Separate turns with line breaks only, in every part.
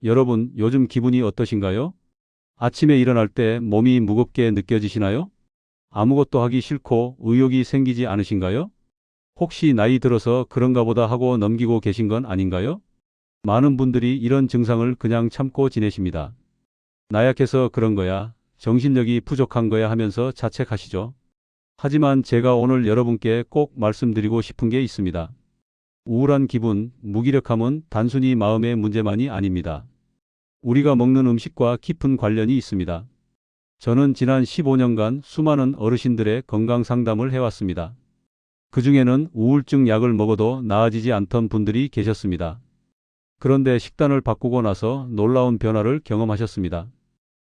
여러분, 요즘 기분이 어떠신가요? 아침에 일어날 때 몸이 무겁게 느껴지시나요? 아무것도 하기 싫고 의욕이 생기지 않으신가요? 혹시 나이 들어서 그런가 보다 하고 넘기고 계신 건 아닌가요? 많은 분들이 이런 증상을 그냥 참고 지내십니다. 나약해서 그런 거야, 정신력이 부족한 거야 하면서 자책하시죠. 하지만 제가 오늘 여러분께 꼭 말씀드리고 싶은 게 있습니다. 우울한 기분, 무기력함은 단순히 마음의 문제만이 아닙니다. 우리가 먹는 음식과 깊은 관련이 있습니다. 저는 지난 15년간 수많은 어르신들의 건강 상담을 해왔습니다. 그중에는 우울증 약을 먹어도 나아지지 않던 분들이 계셨습니다. 그런데 식단을 바꾸고 나서 놀라운 변화를 경험하셨습니다.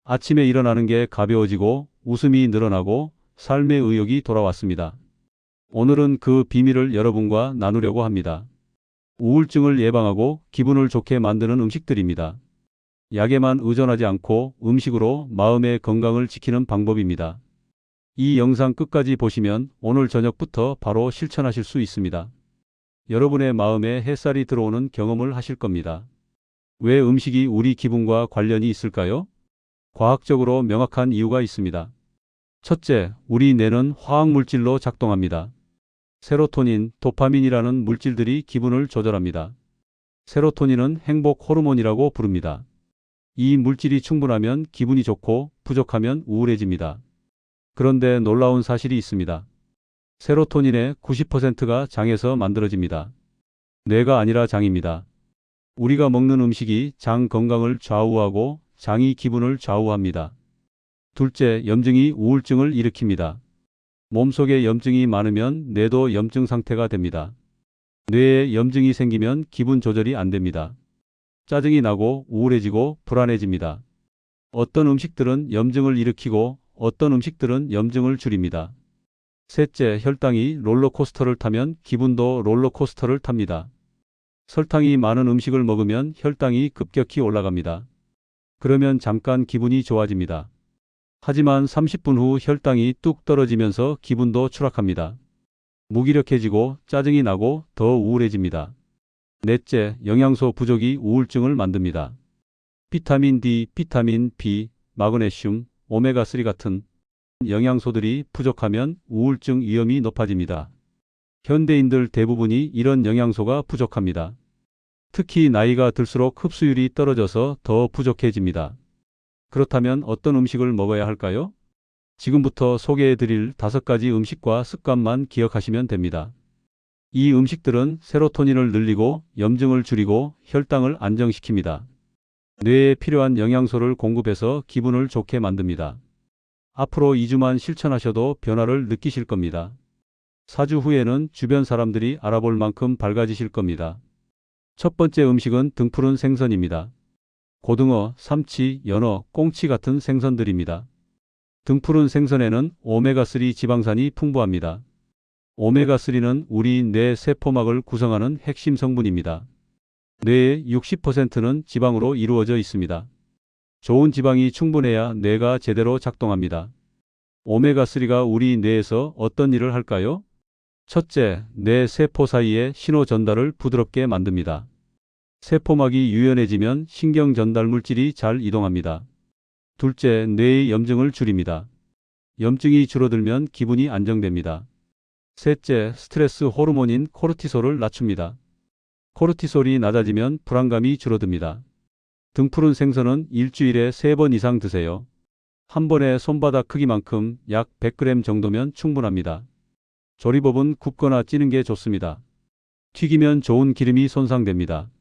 아침에 일어나는 게 가벼워지고 웃음이 늘어나고 삶의 의욕이 돌아왔습니다. 오늘은 그 비밀을 여러분과 나누려고 합니다. 우울증을 예방하고 기분을 좋게 만드는 음식들입니다. 약에만 의존하지 않고 음식으로 마음의 건강을 지키는 방법입니다. 이 영상 끝까지 보시면 오늘 저녁부터 바로 실천하실 수 있습니다. 여러분의 마음에 햇살이 들어오는 경험을 하실 겁니다. 왜 음식이 우리 기분과 관련이 있을까요? 과학적으로 명확한 이유가 있습니다. 첫째, 우리 뇌는 화학물질로 작동합니다. 세로토닌, 도파민이라는 물질들이 기분을 조절합니다. 세로토닌은 행복 호르몬이라고 부릅니다. 이 물질이 충분하면 기분이 좋고 부족하면 우울해집니다. 그런데 놀라운 사실이 있습니다. 세로토닌의 90%가 장에서 만들어집니다. 뇌가 아니라 장입니다. 우리가 먹는 음식이 장 건강을 좌우하고 장이 기분을 좌우합니다. 둘째, 염증이 우울증을 일으킵니다. 몸속에 염증이 많으면 뇌도 염증 상태가 됩니다. 뇌에 염증이 생기면 기분 조절이 안 됩니다. 짜증이 나고 우울해지고 불안해집니다. 어떤 음식들은 염증을 일으키고 어떤 음식들은 염증을 줄입니다. 셋째, 혈당이 롤러코스터를 타면 기분도 롤러코스터를 탑니다. 설탕이 많은 음식을 먹으면 혈당이 급격히 올라갑니다. 그러면 잠깐 기분이 좋아집니다. 하지만 30분 후 혈당이 뚝 떨어지면서 기분도 추락합니다. 무기력해지고 짜증이 나고 더 우울해집니다. 넷째, 영양소 부족이 우울증을 만듭니다. 비타민 D, 비타민 B, 마그네슘, 오메가3 같은 영양소들이 부족하면 우울증 위험이 높아집니다. 현대인들 대부분이 이런 영양소가 부족합니다. 특히 나이가 들수록 흡수율이 떨어져서 더 부족해집니다. 그렇다면 어떤 음식을 먹어야 할까요? 지금부터 소개해드릴 5가지 음식과 습관만 기억하시면 됩니다. 이 음식들은 세로토닌을 늘리고 염증을 줄이고 혈당을 안정시킵니다. 뇌에 필요한 영양소를 공급해서 기분을 좋게 만듭니다. 앞으로 2주만 실천하셔도 변화를 느끼실 겁니다. 4주 후에는 주변 사람들이 알아볼 만큼 밝아지실 겁니다. 첫 번째 음식은 등푸른 생선입니다. 고등어, 삼치, 연어, 꽁치 같은 생선들입니다. 등푸른 생선에는 오메가3 지방산이 풍부합니다. 오메가3는 우리 뇌 세포막을 구성하는 핵심 성분입니다. 뇌의 60%는 지방으로 이루어져 있습니다. 좋은 지방이 충분해야 뇌가 제대로 작동합니다. 오메가3가 우리 뇌에서 어떤 일을 할까요? 첫째, 뇌 세포 사이의 신호 전달을 부드럽게 만듭니다. 세포막이 유연해지면 신경 전달 물질이 잘 이동합니다. 둘째, 뇌의 염증을 줄입니다. 염증이 줄어들면 기분이 안정됩니다. 셋째, 스트레스 호르몬인 코르티솔을 낮춥니다. 코르티솔이 낮아지면 불안감이 줄어듭니다. 등푸른 생선은 일주일에 3번 이상 드세요. 한 번에 손바닥 크기만큼 약 100g 정도면 충분합니다. 조리법은 굽거나 찌는 게 좋습니다. 튀기면 좋은 기름이 손상됩니다.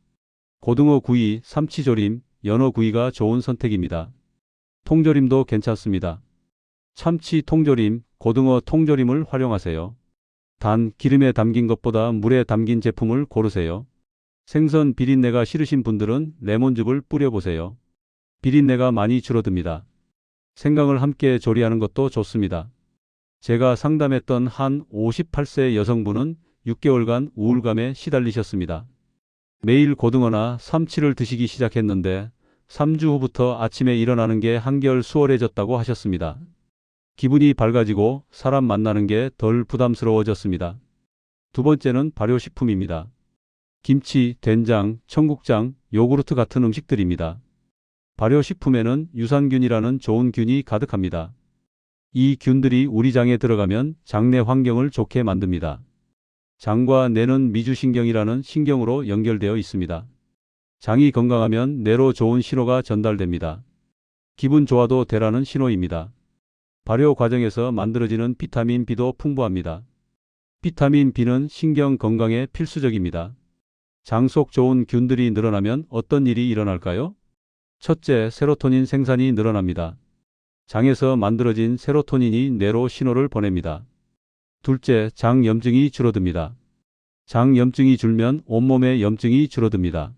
고등어 구이, 삼치 조림, 연어 구이가 좋은 선택입니다. 통조림도 괜찮습니다. 참치 통조림, 고등어 통조림을 활용하세요. 단, 기름에 담긴 것보다 물에 담긴 제품을 고르세요. 생선 비린내가 싫으신 분들은 레몬즙을 뿌려보세요. 비린내가 많이 줄어듭니다. 생강을 함께 조리하는 것도 좋습니다. 제가 상담했던 한 58세 여성분은 6개월간 우울감에 시달리셨습니다. 매일 고등어나 삼치를 드시기 시작했는데 3주 후부터 아침에 일어나는 게 한결 수월해졌다고 하셨습니다. 기분이 밝아지고 사람 만나는 게 덜 부담스러워졌습니다. 두 번째는 발효식품입니다. 김치, 된장, 청국장, 요구르트 같은 음식들입니다. 발효식품에는 유산균이라는 좋은 균이 가득합니다. 이 균들이 우리 장에 들어가면 장내 환경을 좋게 만듭니다. 장과 뇌는 미주신경이라는 신경으로 연결되어 있습니다. 장이 건강하면 뇌로 좋은 신호가 전달됩니다. 기분 좋아도 되라는 신호입니다. 발효 과정에서 만들어지는 비타민 B도 풍부합니다. 비타민 B는 신경 건강에 필수적입니다. 장 속 좋은 균들이 늘어나면 어떤 일이 일어날까요? 첫째, 세로토닌 생산이 늘어납니다. 장에서 만들어진 세로토닌이 뇌로 신호를 보냅니다. 둘째, 장 염증이 줄어듭니다. 장 염증이 줄면 온몸의 염증이 줄어듭니다.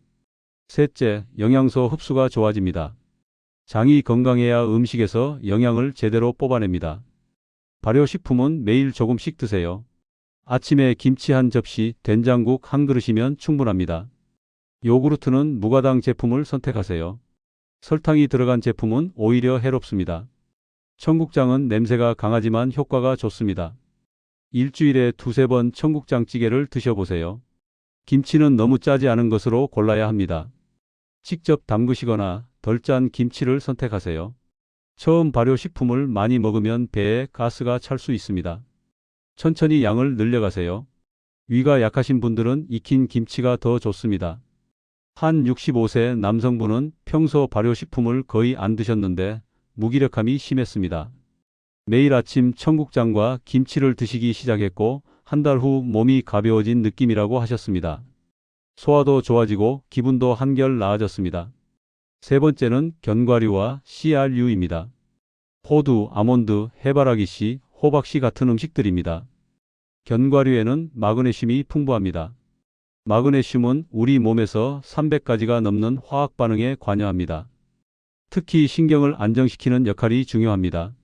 셋째, 영양소 흡수가 좋아집니다. 장이 건강해야 음식에서 영양을 제대로 뽑아냅니다. 발효식품은 매일 조금씩 드세요. 아침에 김치 한 접시, 된장국 한 그릇이면 충분합니다. 요구르트는 무가당 제품을 선택하세요. 설탕이 들어간 제품은 오히려 해롭습니다. 청국장은 냄새가 강하지만 효과가 좋습니다. 일주일에 두세 번 청국장찌개를 드셔보세요. 김치는 너무 짜지 않은 것으로 골라야 합니다. 직접 담그시거나 덜 짠 김치를 선택하세요. 처음 발효식품을 많이 먹으면 배에 가스가 찰 수 있습니다. 천천히 양을 늘려가세요. 위가 약하신 분들은 익힌 김치가 더 좋습니다. 한 65세 남성분은 평소 발효식품을 거의 안 드셨는데 무기력함이 심했습니다. 매일 아침 청국장과 김치를 드시기 시작했고 한 달 후 몸이 가벼워진 느낌이라고 하셨습니다. 소화도 좋아지고 기분도 한결 나아졌습니다. 세 번째는 견과류와 CRU입니다. 호두, 아몬드, 해바라기씨, 호박씨 같은 음식들입니다. 견과류에는 마그네슘이 풍부합니다. 마그네슘은 우리 몸에서 300가지가 넘는 화학 반응에 관여합니다. 특히 신경을 안정시키는 역할이 중요합니다.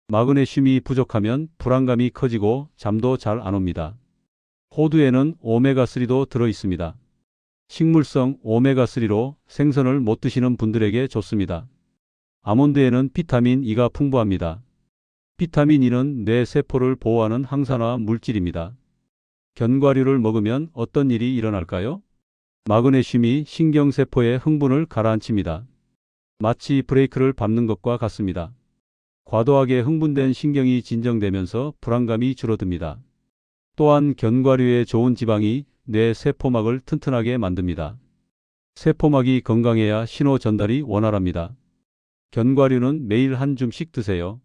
마그네슘이 부족하면 불안감이 커지고 잠도 잘 안 옵니다. 호두에는 오메가3도 들어 있습니다. 식물성 오메가3로 생선을 못 드시는 분들에게 좋습니다. 아몬드에는 비타민 E가 풍부합니다. 비타민 E는 뇌 세포를 보호하는 항산화 물질입니다. 견과류를 먹으면 어떤 일이 일어날까요? 마그네슘이 신경세포의 흥분을 가라앉힙니다. 마치 브레이크를 밟는 것과 같습니다. 과도하게 흥분된 신경이 진정되면서 불안감이 줄어듭니다. 또한 견과류에 좋은 지방이 뇌 세포막을 튼튼하게 만듭니다. 세포막이 건강해야 신호 전달이 원활합니다. 견과류는 매일 한 줌씩 드세요.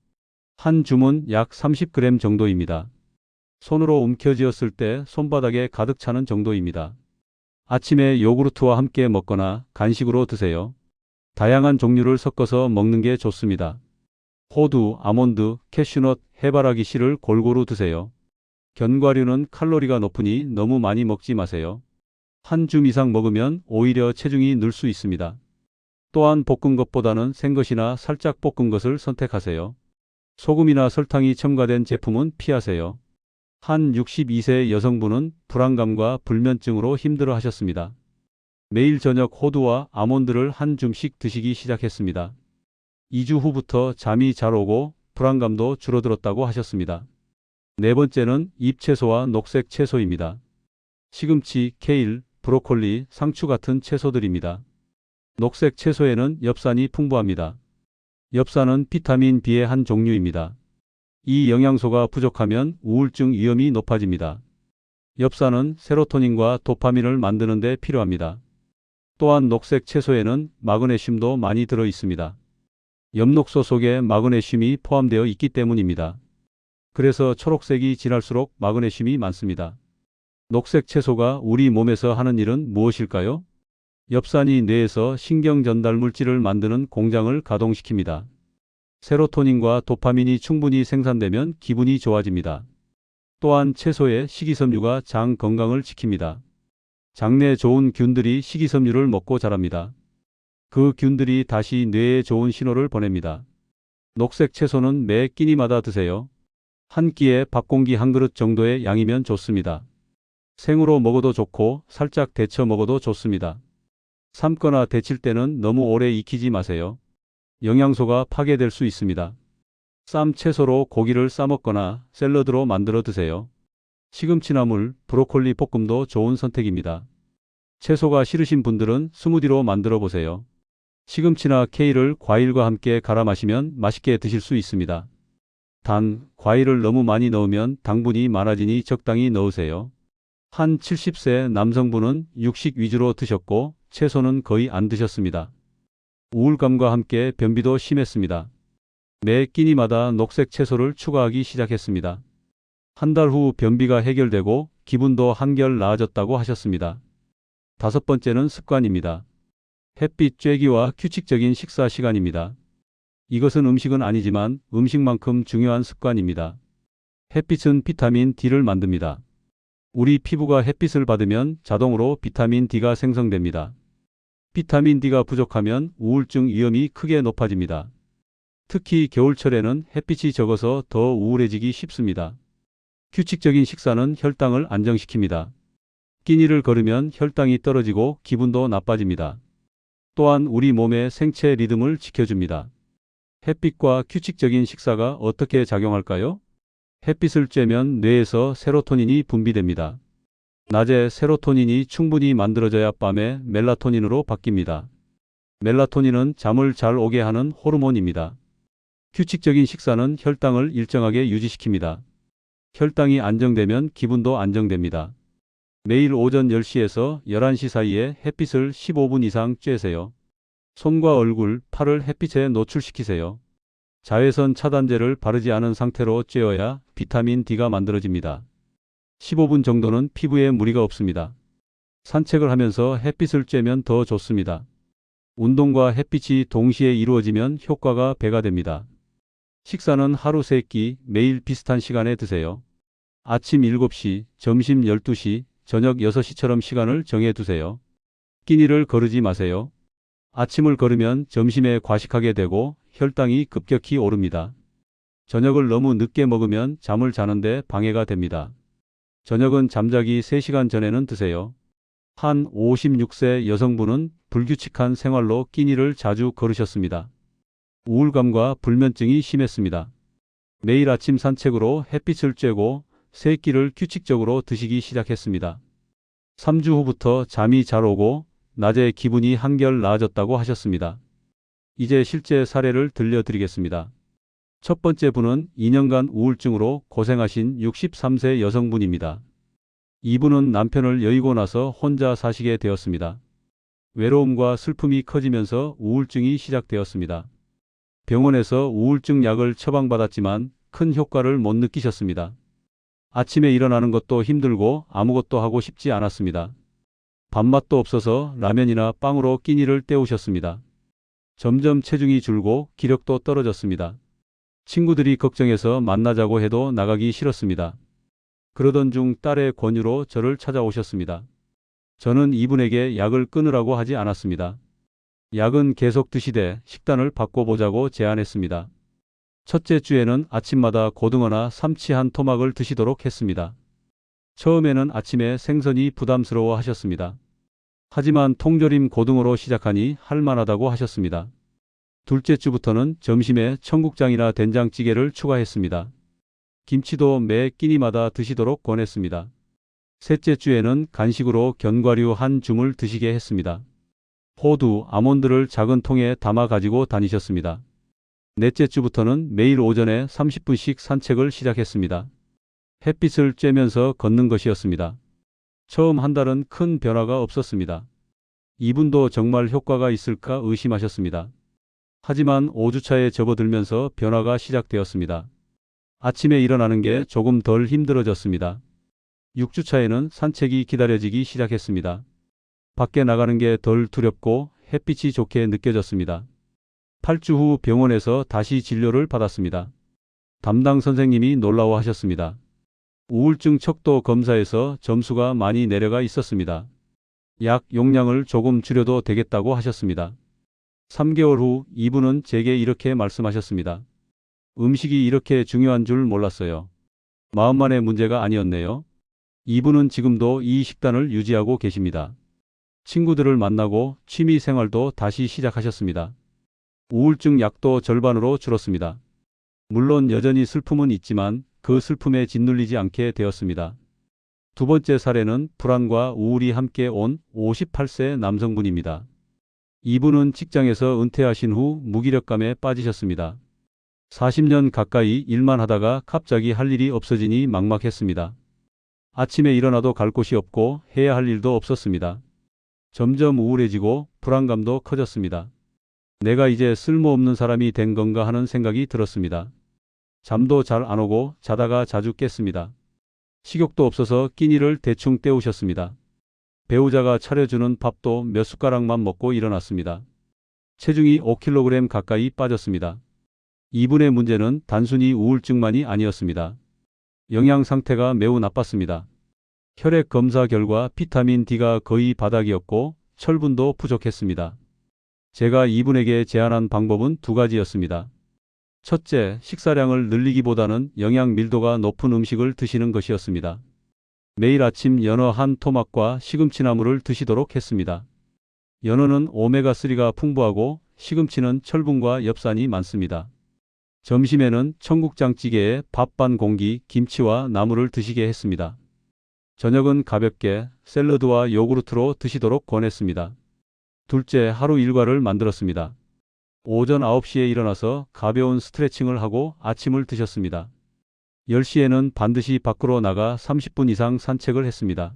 한 줌은 약 30g 정도입니다. 손으로 움켜쥐었을 때 손바닥에 가득 차는 정도입니다. 아침에 요구르트와 함께 먹거나 간식으로 드세요. 다양한 종류를 섞어서 먹는 게 좋습니다. 호두, 아몬드, 캐슈넛, 해바라기 씨를 골고루 드세요. 견과류는 칼로리가 높으니 너무 많이 먹지 마세요. 한 줌 이상 먹으면 오히려 체중이 늘 수 있습니다. 또한 볶은 것보다는 생것이나 살짝 볶은 것을 선택하세요. 소금이나 설탕이 첨가된 제품은 피하세요. 한 62세 여성분은 불안감과 불면증으로 힘들어 하셨습니다. 매일 저녁 호두와 아몬드를 한 줌씩 드시기 시작했습니다. 2주 후부터 잠이 잘 오고 불안감도 줄어들었다고 하셨습니다. 네 번째는 잎채소와 녹색 채소입니다. 시금치, 케일, 브로콜리, 상추 같은 채소들입니다. 녹색 채소에는 엽산이 풍부합니다. 엽산은 비타민 B의 한 종류입니다. 이 영양소가 부족하면 우울증 위험이 높아집니다. 엽산은 세로토닌과 도파민을 만드는 데 필요합니다. 또한 녹색 채소에는 마그네슘도 많이 들어 있습니다. 엽록소 속에 마그네슘이 포함되어 있기 때문입니다. 그래서 초록색이 진할수록 마그네슘이 많습니다. 녹색 채소가 우리 몸에서 하는 일은 무엇일까요? 엽산이 뇌에서 신경 전달 물질을 만드는 공장을 가동시킵니다. 세로토닌과 도파민이 충분히 생산되면 기분이 좋아집니다. 또한 채소의 식이섬유가 장 건강을 지킵니다. 장내 좋은 균들이 식이섬유를 먹고 자랍니다. 그 균들이 다시 뇌에 좋은 신호를 보냅니다. 녹색 채소는 매 끼니마다 드세요. 한 끼에 밥 공기 한 그릇 정도의 양이면 좋습니다. 생으로 먹어도 좋고 살짝 데쳐 먹어도 좋습니다. 삶거나 데칠 때는 너무 오래 익히지 마세요. 영양소가 파괴될 수 있습니다. 쌈 채소로 고기를 싸먹거나 샐러드로 만들어 드세요. 시금치나물, 브로콜리 볶음도 좋은 선택입니다. 채소가 싫으신 분들은 스무디로 만들어 보세요. 시금치나 케일을 과일과 함께 갈아 마시면 맛있게 드실 수 있습니다. 단, 과일을 너무 많이 넣으면 당분이 많아지니 적당히 넣으세요. 한 70세 남성분은 육식 위주로 드셨고 채소는 거의 안 드셨습니다. 우울감과 함께 변비도 심했습니다. 매 끼니마다 녹색 채소를 추가하기 시작했습니다. 한 달 후 변비가 해결되고 기분도 한결 나아졌다고 하셨습니다. 다섯 번째는 습관입니다. 햇빛 쬐기와 규칙적인 식사 시간입니다. 이것은 음식은 아니지만 음식만큼 중요한 습관입니다. 햇빛은 비타민 D를 만듭니다. 우리 피부가 햇빛을 받으면 자동으로 비타민 D가 생성됩니다. 비타민 D가 부족하면 우울증 위험이 크게 높아집니다. 특히 겨울철에는 햇빛이 적어서 더 우울해지기 쉽습니다. 규칙적인 식사는 혈당을 안정시킵니다. 끼니를 걸으면 혈당이 떨어지고 기분도 나빠집니다. 또한 우리 몸의 생체 리듬을 지켜줍니다. 햇빛과 규칙적인 식사가 어떻게 작용할까요? 햇빛을 쬐면 뇌에서 세로토닌이 분비됩니다. 낮에 세로토닌이 충분히 만들어져야 밤에 멜라토닌으로 바뀝니다. 멜라토닌은 잠을 잘 오게 하는 호르몬입니다. 규칙적인 식사는 혈당을 일정하게 유지시킵니다. 혈당이 안정되면 기분도 안정됩니다. 매일 오전 10시에서 11시 사이에 햇빛을 15분 이상 쬐세요. 손과 얼굴, 팔을 햇빛에 노출시키세요. 자외선 차단제를 바르지 않은 상태로 쬐어야 비타민 D가 만들어집니다. 15분 정도는 피부에 무리가 없습니다. 산책을 하면서 햇빛을 쬐면 더 좋습니다. 운동과 햇빛이 동시에 이루어지면 효과가 배가 됩니다. 식사는 하루 3끼 매일 비슷한 시간에 드세요. 아침 7시, 점심 12시, 저녁 6시처럼 시간을 정해 두세요. 끼니를 거르지 마세요. 아침을 거르면 점심에 과식하게 되고 혈당이 급격히 오릅니다. 저녁을 너무 늦게 먹으면 잠을 자는데 방해가 됩니다. 저녁은 잠자기 3시간 전에는 드세요. 한 56세 여성분은 불규칙한 생활로 끼니를 자주 거르셨습니다. 우울감과 불면증이 심했습니다. 매일 아침 산책으로 햇빛을 쬐고 3끼를 규칙적으로 드시기 시작했습니다. 3주 후부터 잠이 잘 오고 낮에 기분이 한결 나아졌다고 하셨습니다. 이제 실제 사례를 들려드리겠습니다. 첫 번째 분은 2년간 우울증으로 고생하신 63세 여성분입니다. 이분은 남편을 여의고 나서 혼자 사시게 되었습니다. 외로움과 슬픔이 커지면서 우울증이 시작되었습니다. 병원에서 우울증 약을 처방받았지만 큰 효과를 못 느끼셨습니다. 아침에 일어나는 것도 힘들고 아무것도 하고 싶지 않았습니다. 밥맛도 없어서 라면이나 빵으로 끼니를 때우셨습니다. 점점 체중이 줄고 기력도 떨어졌습니다. 친구들이 걱정해서 만나자고 해도 나가기 싫었습니다. 그러던 중 딸의 권유로 저를 찾아오셨습니다. 저는 이분에게 약을 끊으라고 하지 않았습니다. 약은 계속 드시되 식단을 바꿔보자고 제안했습니다. 첫째 주에는 아침마다 고등어나 삼치 한 토막을 드시도록 했습니다. 처음에는 아침에 생선이 부담스러워 하셨습니다. 하지만 통조림 고등어로 시작하니 할만하다고 하셨습니다. 둘째 주부터는 점심에 청국장이나 된장찌개를 추가했습니다. 김치도 매 끼니마다 드시도록 권했습니다. 셋째 주에는 간식으로 견과류 한 줌을 드시게 했습니다. 호두, 아몬드를 작은 통에 담아 가지고 다니셨습니다. 넷째 주부터는 매일 오전에 30분씩 산책을 시작했습니다. 햇빛을 쬐면서 걷는 것이었습니다. 처음 한 달은 큰 변화가 없었습니다. 이분도 정말 효과가 있을까 의심하셨습니다. 하지만 5주차에 접어들면서 변화가 시작되었습니다. 아침에 일어나는 게 조금 덜 힘들어졌습니다. 6주차에는 산책이 기다려지기 시작했습니다. 밖에 나가는 게 덜 두렵고 햇빛이 좋게 느껴졌습니다. 8주 후 병원에서 다시 진료를 받았습니다. 담당 선생님이 놀라워하셨습니다. 우울증 척도 검사에서 점수가 많이 내려가 있었습니다. 약 용량을 조금 줄여도 되겠다고 하셨습니다. 3개월 후 이분은 제게 이렇게 말씀하셨습니다. 음식이 이렇게 중요한 줄 몰랐어요. 마음만의 문제가 아니었네요. 이분은 지금도 이 식단을 유지하고 계십니다. 친구들을 만나고 취미 생활도 다시 시작하셨습니다. 우울증 약도 절반으로 줄었습니다. 물론 여전히 슬픔은 있지만 그 슬픔에 짓눌리지 않게 되었습니다. 두 번째 사례는 불안과 우울이 함께 온 58세 남성분입니다. 이분은 직장에서 은퇴하신 후 무기력감에 빠지셨습니다. 40년 가까이 일만 하다가 갑자기 할 일이 없어지니 막막했습니다. 아침에 일어나도 갈 곳이 없고 해야 할 일도 없었습니다. 점점 우울해지고 불안감도 커졌습니다. 내가 이제 쓸모없는 사람이 된 건가 하는 생각이 들었습니다. 잠도 잘 안 오고 자다가 자주 깼습니다. 식욕도 없어서 끼니를 대충 때우셨습니다. 배우자가 차려주는 밥도 몇 숟가락만 먹고 일어났습니다. 체중이 5kg 가까이 빠졌습니다. 이분의 문제는 단순히 우울증만이 아니었습니다. 영양 상태가 매우 나빴습니다. 혈액 검사 결과 비타민 D가 거의 바닥이었고 철분도 부족했습니다. 제가 이분에게 제안한 방법은 두 가지였습니다. 첫째, 식사량을 늘리기보다는 영양 밀도가 높은 음식을 드시는 것이었습니다. 매일 아침 연어 한 토막과 시금치나물을 드시도록 했습니다. 연어는 오메가3가 풍부하고 시금치는 철분과 엽산이 많습니다. 점심에는 청국장찌개에 밥 반 공기, 김치와 나물을 드시게 했습니다. 저녁은 가볍게 샐러드와 요구르트로 드시도록 권했습니다. 둘째, 하루 일과를 만들었습니다. 오전 9시에 일어나서 가벼운 스트레칭을 하고 아침을 드셨습니다. 10시에는 반드시 밖으로 나가 30분 이상 산책을 했습니다.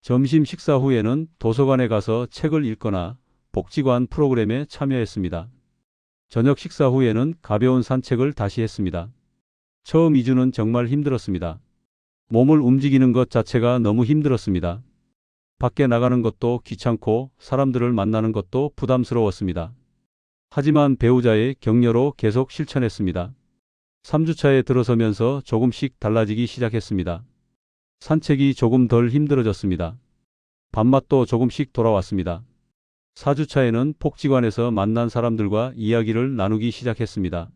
점심 식사 후에는 도서관에 가서 책을 읽거나 복지관 프로그램에 참여했습니다. 저녁 식사 후에는 가벼운 산책을 다시 했습니다. 처음 2주는 정말 힘들었습니다. 몸을 움직이는 것 자체가 너무 힘들었습니다. 밖에 나가는 것도 귀찮고 사람들을 만나는 것도 부담스러웠습니다. 하지만 배우자의 격려로 계속 실천했습니다. 3주차에 들어서면서 조금씩 달라지기 시작했습니다. 산책이 조금 덜 힘들어졌습니다. 밥맛도 조금씩 돌아왔습니다. 4주차에는 복지관에서 만난 사람들과 이야기를 나누기 시작했습니다.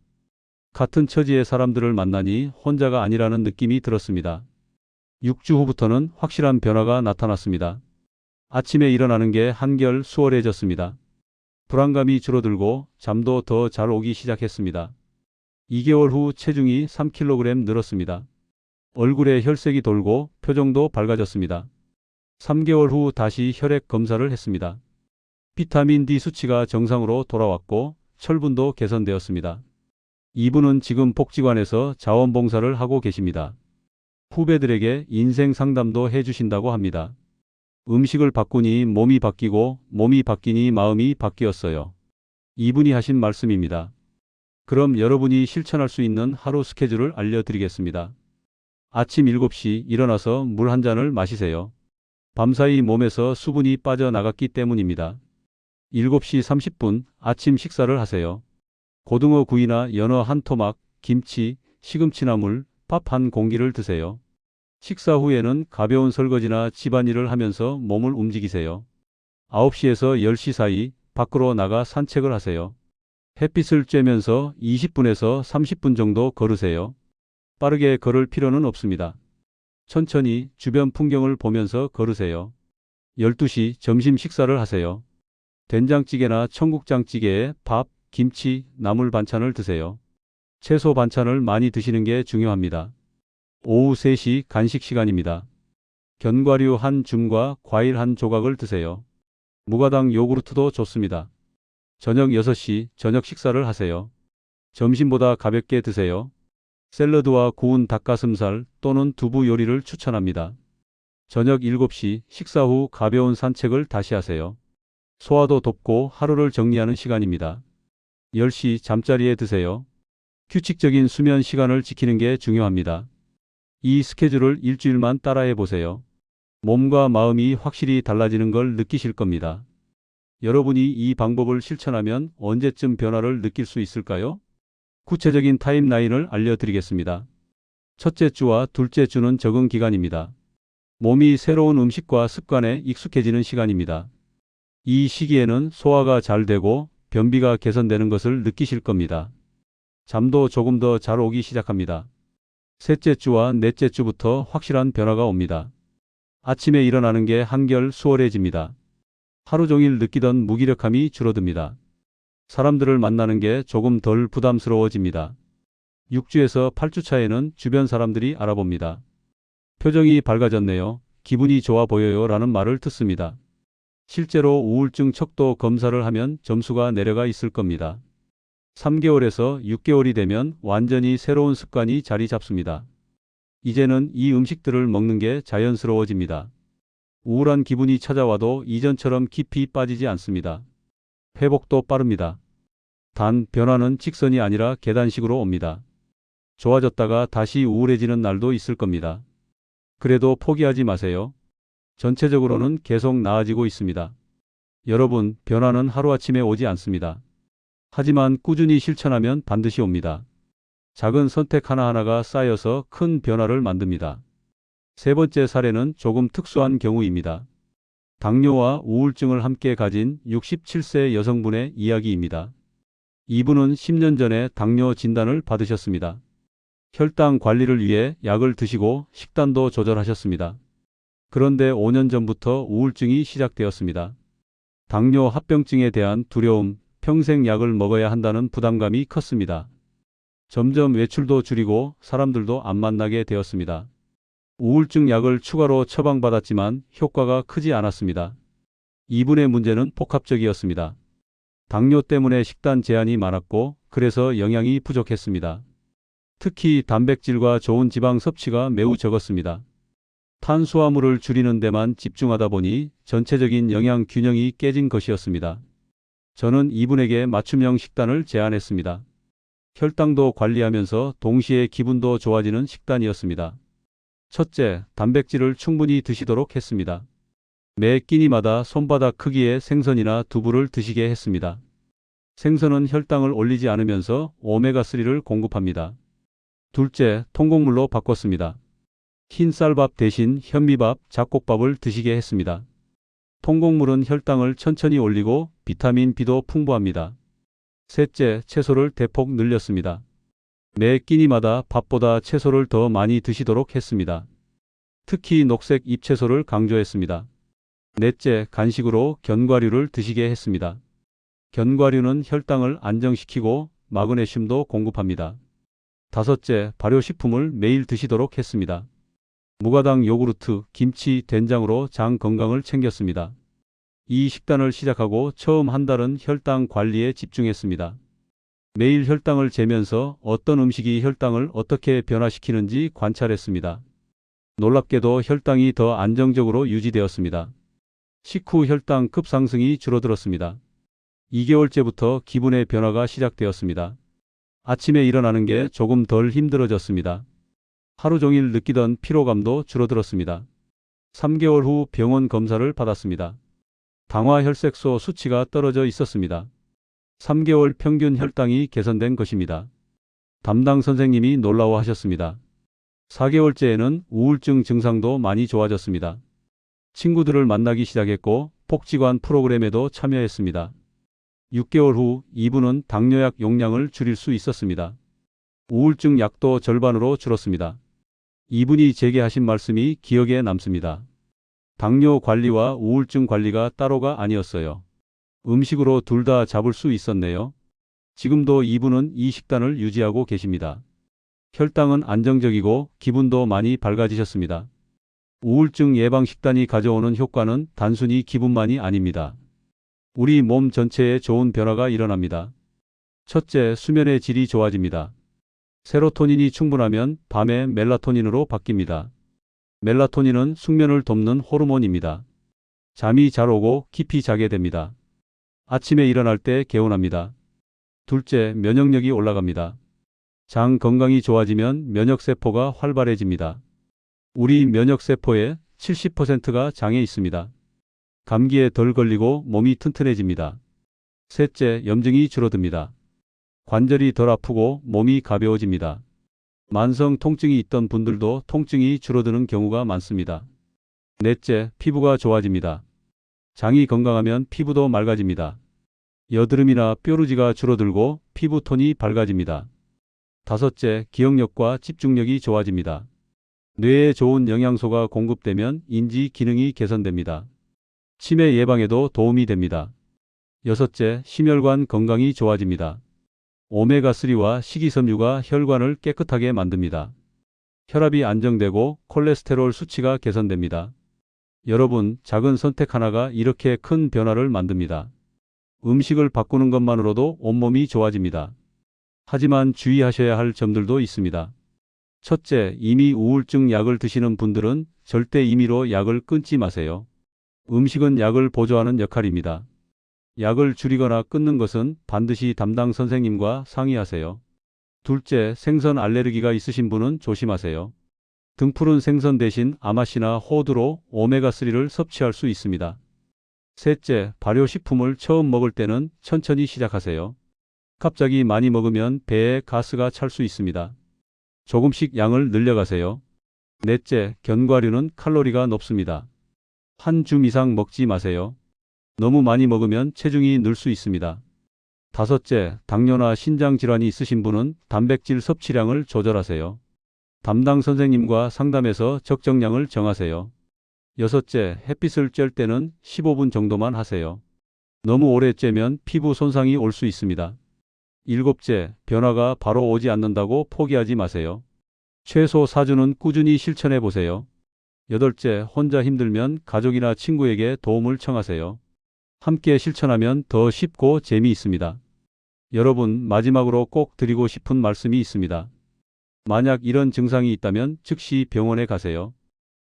같은 처지의 사람들을 만나니 혼자가 아니라는 느낌이 들었습니다. 6주 후부터는 확실한 변화가 나타났습니다. 아침에 일어나는 게 한결 수월해졌습니다. 불안감이 줄어들고 잠도 더 잘 오기 시작했습니다. 2개월 후 체중이 3kg 늘었습니다. 얼굴에 혈색이 돌고 표정도 밝아졌습니다. 3개월 후 다시 혈액 검사를 했습니다. 비타민 D 수치가 정상으로 돌아왔고 철분도 개선되었습니다. 이분은 지금 복지관에서 자원봉사를 하고 계십니다. 후배들에게 인생 상담도 해주신다고 합니다. 음식을 바꾸니 몸이 바뀌고 몸이 바뀌니 마음이 바뀌었어요. 이분이 하신 말씀입니다. 그럼 여러분이 실천할 수 있는 하루 스케줄을 알려드리겠습니다. 아침 7시 일어나서 물 한 잔을 마시세요. 밤사이 몸에서 수분이 빠져나갔기 때문입니다. 7시 30분 아침 식사를 하세요. 고등어 구이나 연어 한 토막, 김치, 시금치나물, 밥 한 공기를 드세요. 식사 후에는 가벼운 설거지나 집안일을 하면서 몸을 움직이세요. 9시에서 10시 사이 밖으로 나가 산책을 하세요. 햇빛을 쬐면서 20분에서 30분 정도 걸으세요. 빠르게 걸을 필요는 없습니다. 천천히 주변 풍경을 보면서 걸으세요. 12시 점심 식사를 하세요. 된장찌개나 청국장찌개에 밥, 김치, 나물 반찬을 드세요. 채소 반찬을 많이 드시는 게 중요합니다. 오후 3시 간식 시간입니다. 견과류 한 줌과 과일 한 조각을 드세요. 무가당 요구르트도 좋습니다. 저녁 6시 저녁 식사를 하세요. 점심보다 가볍게 드세요. 샐러드와 구운 닭가슴살 또는 두부 요리를 추천합니다. 저녁 7시 식사 후 가벼운 산책을 다시 하세요. 소화도 돕고 하루를 정리하는 시간입니다. 10시 잠자리에 드세요. 규칙적인 수면 시간을 지키는 게 중요합니다. 이 스케줄을 일주일만 따라해 보세요. 몸과 마음이 확실히 달라지는 걸 느끼실 겁니다. 여러분이 이 방법을 실천하면 언제쯤 변화를 느낄 수 있을까요? 구체적인 타임라인을 알려드리겠습니다. 첫째 주와 둘째 주는 적응 기간입니다. 몸이 새로운 음식과 습관에 익숙해지는 시간입니다. 이 시기에는 소화가 잘 되고 변비가 개선되는 것을 느끼실 겁니다. 잠도 조금 더 잘 오기 시작합니다. 셋째 주와 넷째 주부터 확실한 변화가 옵니다. 아침에 일어나는 게 한결 수월해집니다. 하루 종일 느끼던 무기력함이 줄어듭니다. 사람들을 만나는 게 조금 덜 부담스러워집니다. 6주에서 8주 차에는 주변 사람들이 알아봅니다. 표정이 밝아졌네요. 기분이 좋아 보여요 라는 말을 듣습니다. 실제로 우울증 척도 검사를 하면 점수가 내려가 있을 겁니다. 3개월에서 6개월이 되면 완전히 새로운 습관이 자리 잡습니다. 이제는 이 음식들을 먹는 게 자연스러워집니다. 우울한 기분이 찾아와도 이전처럼 깊이 빠지지 않습니다. 회복도 빠릅니다. 단 변화는 직선이 아니라 계단식으로 옵니다. 좋아졌다가 다시 우울해지는 날도 있을 겁니다. 그래도 포기하지 마세요. 전체적으로는 계속 나아지고 있습니다. 여러분, 변화는 하루아침에 오지 않습니다. 하지만 꾸준히 실천하면 반드시 옵니다. 작은 선택 하나하나가 쌓여서 큰 변화를 만듭니다. 세 번째 사례는 조금 특수한 경우입니다. 당뇨와 우울증을 함께 가진 67세 여성분의 이야기입니다. 이분은 10년 전에 당뇨 진단을 받으셨습니다. 혈당 관리를 위해 약을 드시고 식단도 조절하셨습니다. 그런데 5년 전부터 우울증이 시작되었습니다. 당뇨 합병증에 대한 두려움, 평생 약을 먹어야 한다는 부담감이 컸습니다. 점점 외출도 줄이고 사람들도 안 만나게 되었습니다. 우울증 약을 추가로 처방받았지만 효과가 크지 않았습니다. 이분의 문제는 복합적이었습니다. 당뇨 때문에 식단 제한이 많았고 그래서 영양이 부족했습니다. 특히 단백질과 좋은 지방 섭취가 매우 적었습니다. 탄수화물을 줄이는 데만 집중하다 보니 전체적인 영양 균형이 깨진 것이었습니다. 저는 이분에게 맞춤형 식단을 제안했습니다. 혈당도 관리하면서 동시에 기분도 좋아지는 식단이었습니다. 첫째, 단백질을 충분히 드시도록 했습니다. 매 끼니마다 손바닥 크기의 생선이나 두부를 드시게 했습니다. 생선은 혈당을 올리지 않으면서 오메가3를 공급합니다. 둘째, 통곡물로 바꿨습니다. 흰 쌀밥 대신 현미밥, 잡곡밥을 드시게 했습니다. 통곡물은 혈당을 천천히 올리고 비타민 B도 풍부합니다. 셋째, 채소를 대폭 늘렸습니다. 매 끼니마다 밥보다 채소를 더 많이 드시도록 했습니다. 특히 녹색 잎채소를 강조했습니다. 넷째, 간식으로 견과류를 드시게 했습니다. 견과류는 혈당을 안정시키고 마그네슘도 공급합니다. 다섯째, 발효식품을 매일 드시도록 했습니다. 무가당 요구르트, 김치, 된장으로 장 건강을 챙겼습니다. 이 식단을 시작하고 처음 한 달은 혈당 관리에 집중했습니다. 매일 혈당을 재면서 어떤 음식이 혈당을 어떻게 변화시키는지 관찰했습니다. 놀랍게도 혈당이 더 안정적으로 유지되었습니다. 식후 혈당 급상승이 줄어들었습니다. 2개월째부터 기분의 변화가 시작되었습니다. 아침에 일어나는 게 조금 덜 힘들어졌습니다. 하루 종일 느끼던 피로감도 줄어들었습니다. 3개월 후 병원 검사를 받았습니다. 당화혈색소 수치가 떨어져 있었습니다. 3개월 평균 혈당이 개선된 것입니다. 담당 선생님이 놀라워하셨습니다. 4개월째에는 우울증 증상도 많이 좋아졌습니다. 친구들을 만나기 시작했고 복지관 프로그램에도 참여했습니다. 6개월 후 이분은 당뇨약 용량을 줄일 수 있었습니다. 우울증 약도 절반으로 줄었습니다. 이분이 제게 하신 말씀이 기억에 남습니다. 당뇨 관리와 우울증 관리가 따로가 아니었어요. 음식으로 둘 다 잡을 수 있었네요. 지금도 이분은 이 식단을 유지하고 계십니다. 혈당은 안정적이고 기분도 많이 밝아지셨습니다. 우울증 예방 식단이 가져오는 효과는 단순히 기분만이 아닙니다. 우리 몸 전체에 좋은 변화가 일어납니다. 첫째, 수면의 질이 좋아집니다. 세로토닌이 충분하면 밤에 멜라토닌으로 바뀝니다. 멜라토닌은 숙면을 돕는 호르몬입니다. 잠이 잘 오고 깊이 자게 됩니다. 아침에 일어날 때 개운합니다. 둘째, 면역력이 올라갑니다. 장 건강이 좋아지면 면역세포가 활발해집니다. 우리 면역세포의 70%가 장에 있습니다. 감기에 덜 걸리고 몸이 튼튼해집니다. 셋째, 염증이 줄어듭니다. 관절이 덜 아프고 몸이 가벼워집니다. 만성 통증이 있던 분들도 통증이 줄어드는 경우가 많습니다. 넷째, 피부가 좋아집니다. 장이 건강하면 피부도 맑아집니다. 여드름이나 뾰루지가 줄어들고 피부톤이 밝아집니다. 다섯째, 기억력과 집중력이 좋아집니다. 뇌에 좋은 영양소가 공급되면 인지 기능이 개선됩니다. 치매 예방에도 도움이 됩니다. 여섯째, 심혈관 건강이 좋아집니다. 오메가3와 식이섬유가 혈관을 깨끗하게 만듭니다. 혈압이 안정되고 콜레스테롤 수치가 개선됩니다. 여러분, 작은 선택 하나가 이렇게 큰 변화를 만듭니다. 음식을 바꾸는 것만으로도 온몸이 좋아집니다. 하지만 주의하셔야 할 점들도 있습니다. 첫째, 이미 우울증 약을 드시는 분들은 절대 임의로 약을 끊지 마세요. 음식은 약을 보조하는 역할입니다. 약을 줄이거나 끊는 것은 반드시 담당 선생님과 상의하세요. 둘째, 생선 알레르기가 있으신 분은 조심하세요. 등푸른 생선 대신 아마씨나 호두로 오메가3를 섭취할 수 있습니다. 셋째, 발효식품을 처음 먹을 때는 천천히 시작하세요. 갑자기 많이 먹으면 배에 가스가 찰 수 있습니다. 조금씩 양을 늘려가세요. 넷째, 견과류는 칼로리가 높습니다. 한 줌 이상 먹지 마세요. 너무 많이 먹으면 체중이 늘 수 있습니다. 다섯째, 당뇨나 신장 질환이 있으신 분은 단백질 섭취량을 조절하세요. 담당 선생님과 상담해서 적정량을 정하세요. 여섯째, 햇빛을 쬐을 때는 15분 정도만 하세요. 너무 오래 쬐면 피부 손상이 올 수 있습니다. 일곱째, 변화가 바로 오지 않는다고 포기하지 마세요. 최소 4주는 꾸준히 실천해 보세요. 여덟째, 혼자 힘들면 가족이나 친구에게 도움을 청하세요. 함께 실천하면 더 쉽고 재미있습니다. 여러분, 마지막으로 꼭 드리고 싶은 말씀이 있습니다. 만약 이런 증상이 있다면 즉시 병원에 가세요.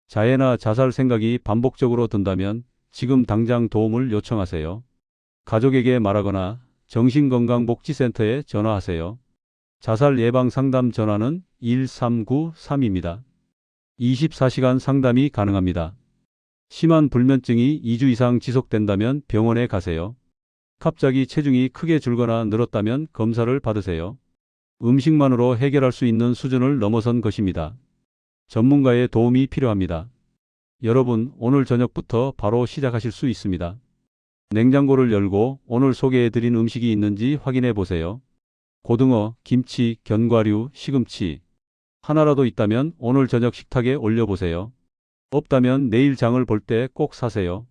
자해나 자살 생각이 반복적으로 든다면 지금 당장 도움을 요청하세요. 가족에게 말하거나 정신건강복지센터에 전화하세요. 자살 예방 상담 전화는 1393입니다. 24시간 상담이 가능합니다. 심한 불면증이 2주 이상 지속된다면 병원에 가세요. 갑자기 체중이 크게 줄거나 늘었다면 검사를 받으세요. 음식만으로 해결할 수 있는 수준을 넘어선 것입니다. 전문가의 도움이 필요합니다. 여러분, 오늘 저녁부터 바로 시작하실 수 있습니다. 냉장고를 열고 오늘 소개해드린 음식이 있는지 확인해 보세요. 고등어, 김치, 견과류, 시금치. 하나라도 있다면 오늘 저녁 식탁에 올려보세요. 없다면 내일 장을 볼 때 꼭 사세요.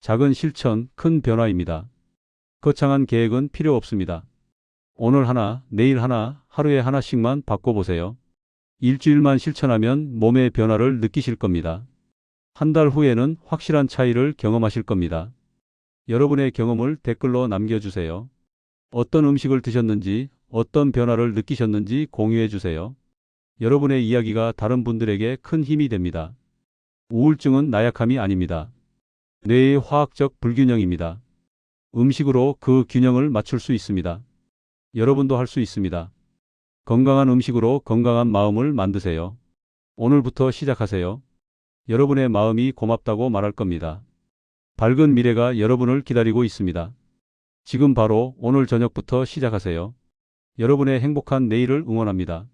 작은 실천, 큰 변화입니다. 거창한 계획은 필요 없습니다. 오늘 하나, 내일 하나, 하루에 하나씩만 바꿔보세요. 일주일만 실천하면 몸의 변화를 느끼실 겁니다. 한 달 후에는 확실한 차이를 경험하실 겁니다. 여러분의 경험을 댓글로 남겨주세요. 어떤 음식을 드셨는지, 어떤 변화를 느끼셨는지 공유해 주세요. 여러분의 이야기가 다른 분들에게 큰 힘이 됩니다. 우울증은 나약함이 아닙니다. 뇌의 화학적 불균형입니다. 음식으로 그 균형을 맞출 수 있습니다. 여러분도 할 수 있습니다. 건강한 음식으로 건강한 마음을 만드세요. 오늘부터 시작하세요. 여러분의 마음이 고맙다고 말할 겁니다. 밝은 미래가 여러분을 기다리고 있습니다. 지금 바로 오늘 저녁부터 시작하세요. 여러분의 행복한 내일을 응원합니다.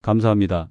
감사합니다.